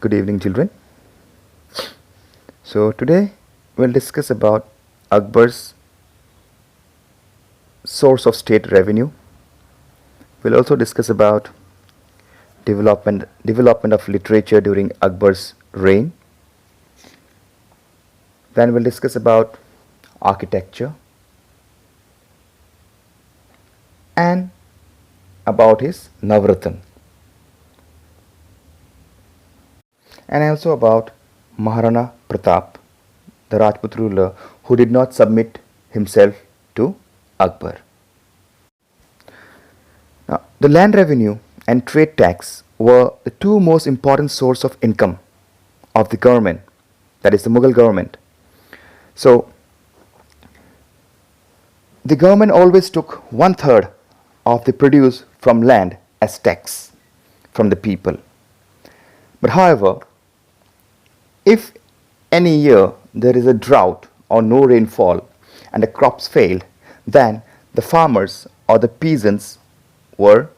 Good evening, children. So today we'll discuss about Akbar's source of state revenue. We'll also discuss about development of literature during Akbar's reign. Then we'll discuss about architecture and about his Navratan, and also about Maharana Pratap, the Rajput ruler who did not submit himself to Akbar. Now, the land revenue and trade tax were the two most important sources of income of the government, that is the Mughal government. So, the government always took 1/3 of the produce from land as tax from the people. But however, if any year there is a drought or no rainfall and the crops failed, then the farmers or the peasants were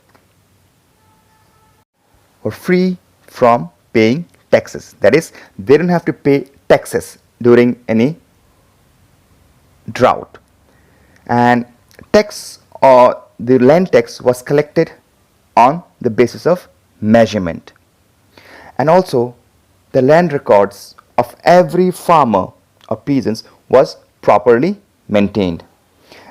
free from paying taxes. That is, they don't have to pay taxes during any drought. And tax or the land tax was collected on the basis of measurement. And also the land records of every farmer or peasants was properly maintained.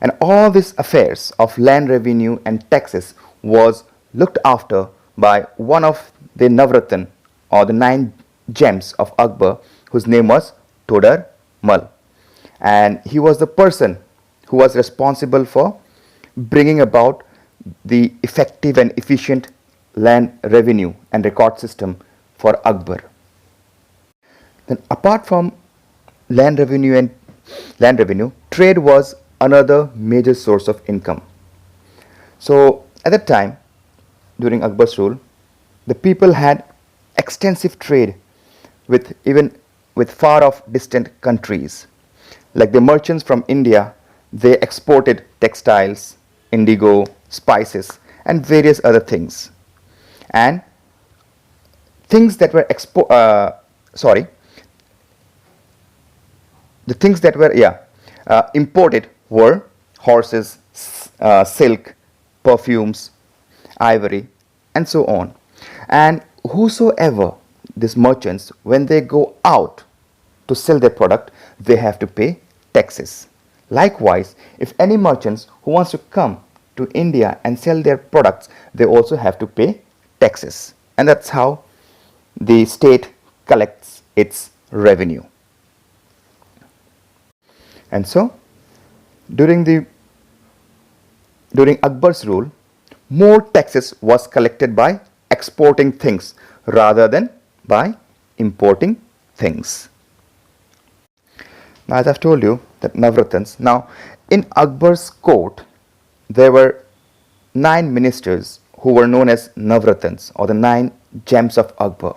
And all these affairs of land revenue and taxes was looked after by one of the Navratan or the 9 gems of Akbar, whose name was Todar Mal. And he was the person who was responsible for bringing about the effective and efficient land revenue and record system for Akbar. Then apart from land revenue, trade was another major source of income. So at that time, during Akbar's rule, the people had extensive trade with far off distant countries. Like the merchants from India, they exported textiles, indigo, spices, and various other things. And things that were imported were horses, silk, perfumes, ivory, and so on. And whosoever these merchants, when they go out to sell their product, they have to pay taxes. Likewise, if any merchants who wants to come to India and sell their products, they also have to pay taxes. And that's how the state collects its revenue. And so during Akbar's rule, more taxes was collected by exporting things rather than by importing things. Now, as I've told you that Navratans, now in Akbar's court there were 9 ministers who were known as Navratans or the 9 gems of Akbar.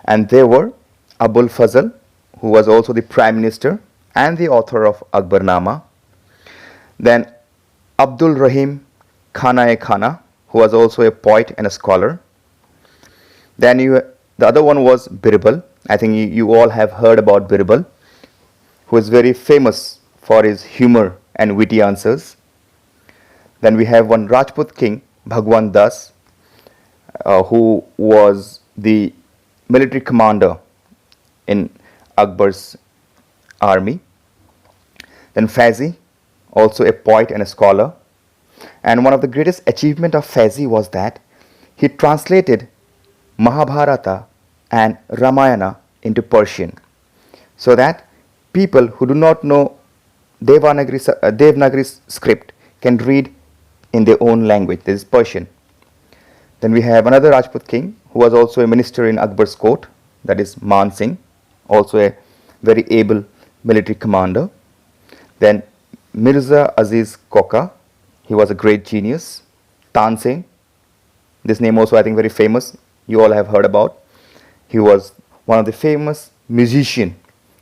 And they were Abul Fazl, who was also the prime minister and the author of Akbarnama. Then Abdul Rahim Khana-e-Khana, who was also a poet and a scholar. Then the other one was Birbal. I think you all have heard about Birbal, who is very famous for his humor and witty answers. Then we have one Rajput king, Bhagwan Das, who was the military commander in Akbar's army. Then Faizi, also a poet and a scholar. And one of the greatest achievement of Faizi was that he translated Mahabharata and Ramayana into Persian, so that people who do not know Devanagari script can read in their own language, this is Persian. Then we have another Rajput king who was also a minister in Akbar's court, that is Man Singh, also a very able military commander. Then Mirza Aziz Koka, he was a great genius. Tansing, this name also I think very famous, you all have heard about. He was one of the famous musicians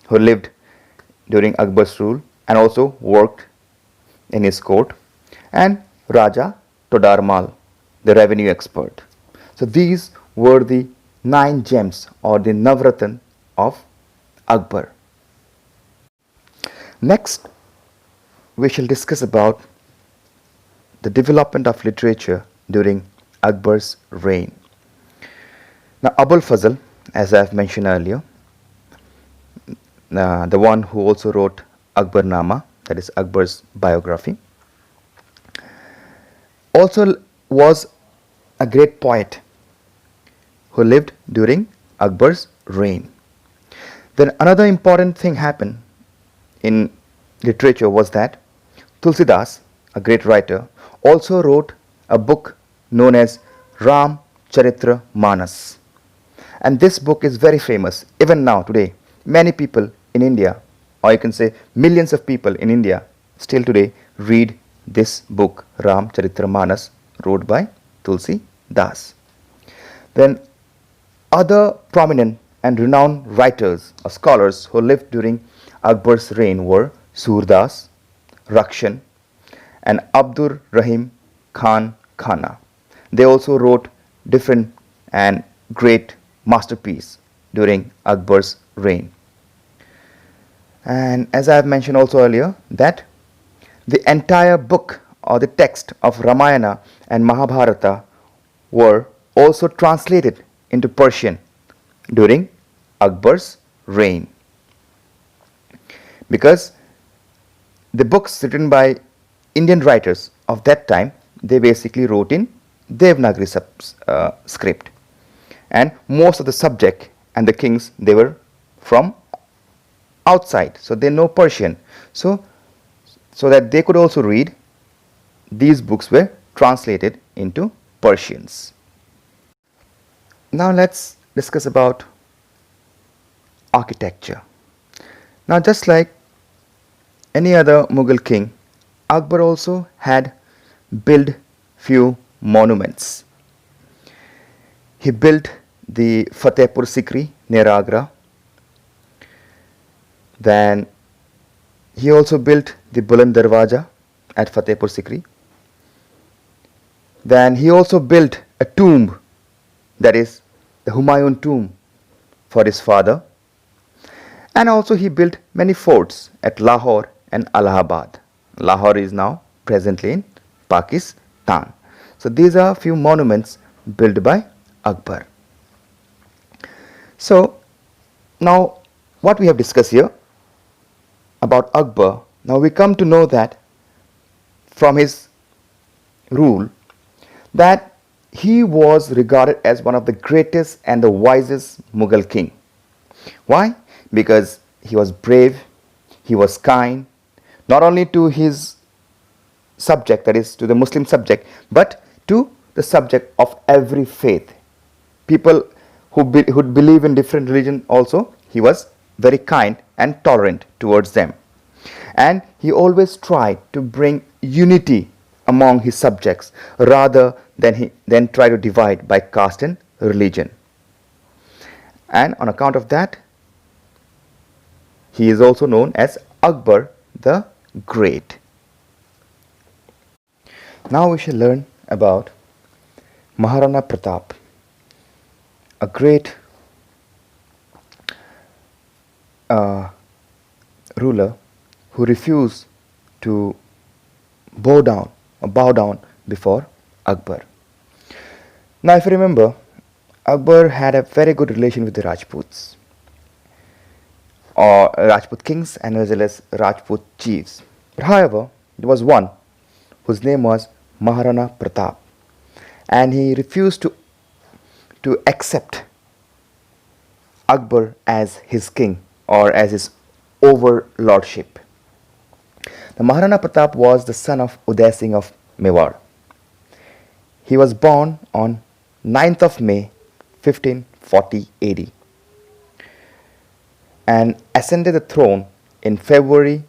who lived during Akbar's rule and also worked in his court. And Raja Todar Mal, the revenue expert. So these were the nine gems or the Navratan of Akbar. Next, we shall discuss about the development of literature during Akbar's reign. Now, Abul Fazl, as I have mentioned earlier, the one who also wrote Akbarnama, that is Akbar's biography, also was a great poet who lived during Akbar's reign. Then another important thing happened in literature was that Tulsidas, a great writer, also wrote a book known as Ram Charitra Manas. And this book is very famous even now today. Many people in India, or you can say millions of people in India, still today read this book Ram Charitra Manas, wrote by Tulsi Das. Then other prominent and renowned writers or scholars who lived during Akbar's reign were Surdas, Rakshan, and Abdur Rahim Khan Khana. They also wrote different and great masterpieces during Akbar's reign. And as I have mentioned also earlier, that the entire book or the text of Ramayana and Mahabharata were also translated into Persian during Akbar's reign. Because the books written by Indian writers of that time, they basically wrote in Devanagari script, and most of the subject and the kings, they were from outside, so they know Persian, so that they could also read, these books were translated into Persians. Now let's discuss about architecture. Now, just like any other Mughal king, Akbar also had built few monuments. He built the Fatehpur Sikri near Agra. Then he also built the Buland Darwaja at Fatehpur Sikri. Then he also built a tomb, that is the Humayun tomb, for his father. And also he built many forts at Lahore and Allahabad. Lahore is now presently in Pakistan. So these are few monuments built by Akbar. So now what we have discussed here about Akbar, now we come to know that from his rule that he was regarded as one of the greatest and the wisest Mughal king. Why? Because he was brave, he was kind, not only to his subject, that is to the Muslim subject, but to the subject of every faith. People who believe in different religion also, he was very kind and tolerant towards them. And he always tried to bring unity among his subjects rather than try to divide by caste and religion. And on account of that, he is also known as Akbar the Great. Now we shall learn about Maharana Pratap, a great ruler who refused to bow down before Akbar. Now, if you remember, Akbar had a very good relation with the Rajputs, or Rajput kings and as well as Rajput chiefs. But however, there was one whose name was Maharana Pratap, and he refused to accept Akbar as his king or as his overlordship. The Maharana Pratap was the son of Uday Singh of Mewar. He was born on 9th of May 1540 AD and ascended the throne in February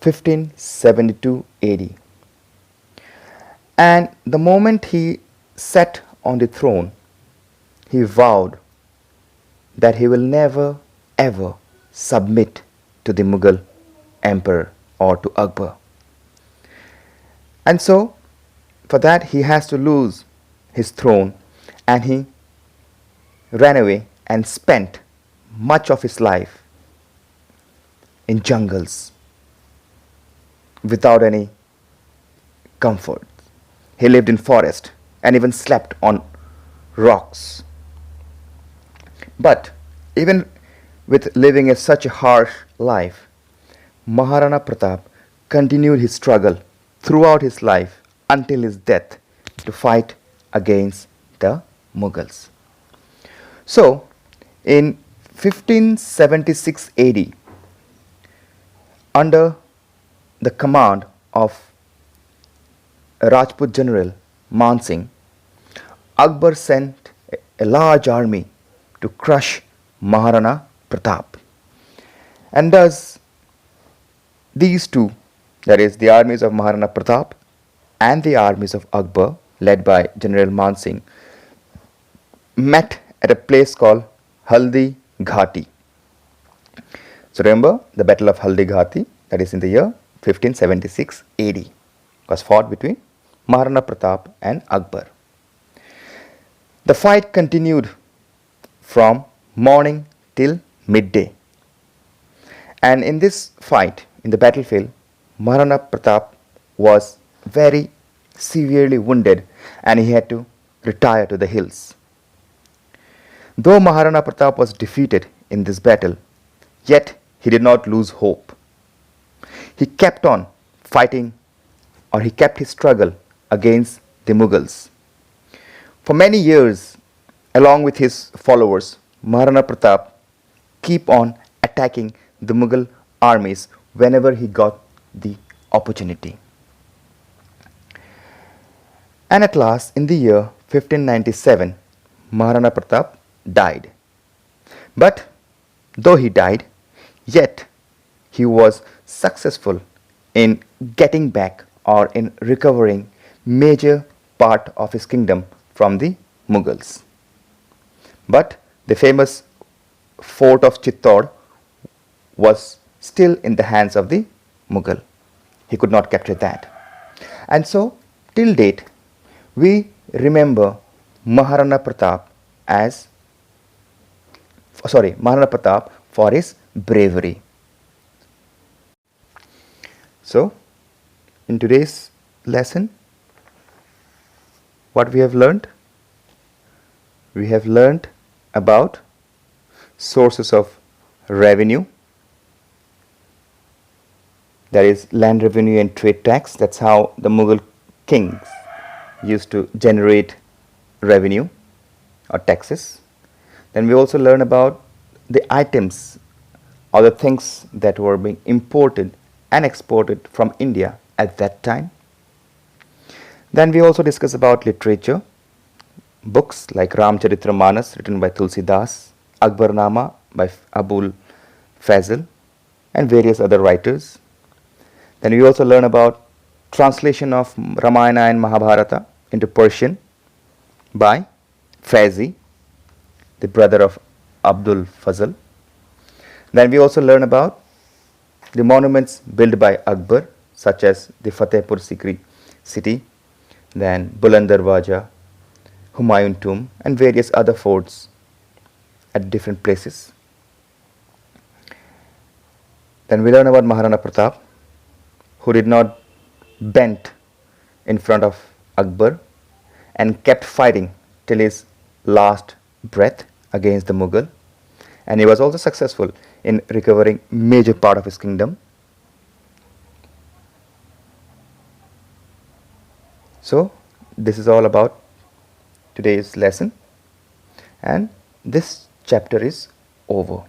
1572 AD. And the moment he sat on the throne, he vowed that he will never ever submit to the Mughal emperor or to Akbar. And so, for that he has to lose his throne, and he ran away and spent much of his life in jungles without any comfort. He lived in forest and even slept on rocks. But even with living such a harsh life, Maharana Pratap continued his struggle throughout his life until his death to fight against the Mughals. So, in 1576 AD, under the command of a Rajput general Man Singh, Akbar sent a large army to crush Maharana Pratap. And thus, these two, that is, the armies of Maharana Pratap and the armies of Akbar, led by General Man Singh, met at a place called Haldi Ghati. So remember, the Battle of Haldi Ghati, that is in the year 1576 AD, was fought between Maharana Pratap and Akbar. The fight continued from morning till midday. And in this fight, in the battlefield, Maharana Pratap was very severely wounded and he had to retire to the hills. Though Maharana Pratap was defeated in this battle, yet he did not lose hope. He kept on fighting, or he kept his struggle against the Mughals. For many years, along with his followers, Maharana Pratap keep on attacking the Mughal armies whenever he got the opportunity. And at last, in the year 1597, Maharana Pratap died. But though he died, yet he was successful in getting back or in recovering major part of his kingdom from the Mughals. But the famous fort of Chittor was still in the hands of the Mughal. He could not capture that. And so, till date, we remember Maharana Pratap for his bravery. So, in today's lesson, what we have learned? We have learned about sources of revenue, that is land revenue and trade tax. That's how the Mughal kings used to generate revenue or taxes. Then we also learn about the items or the things that were being imported and exported from India at that time. Then we also discuss about literature, books like Ramcharitramanas written by Tulsidas, Akbarnama by Abul Fazl, and various other writers. Then we also learn about translation of Ramayana and Mahabharata into Persian by Faizi, the brother of Abdul Fazl. Then we also learn about the monuments built by Akbar, such as the Fatehpur Sikri city, then Buland Darwaja, Humayun Tomb, and various other forts at different places. Then we learn about Maharana Pratap, who did not bend in front of Akbar and kept fighting till his last breath against the Mughal, and he was also successful in recovering major part of his kingdom. So this is all about today's lesson, and this chapter is over.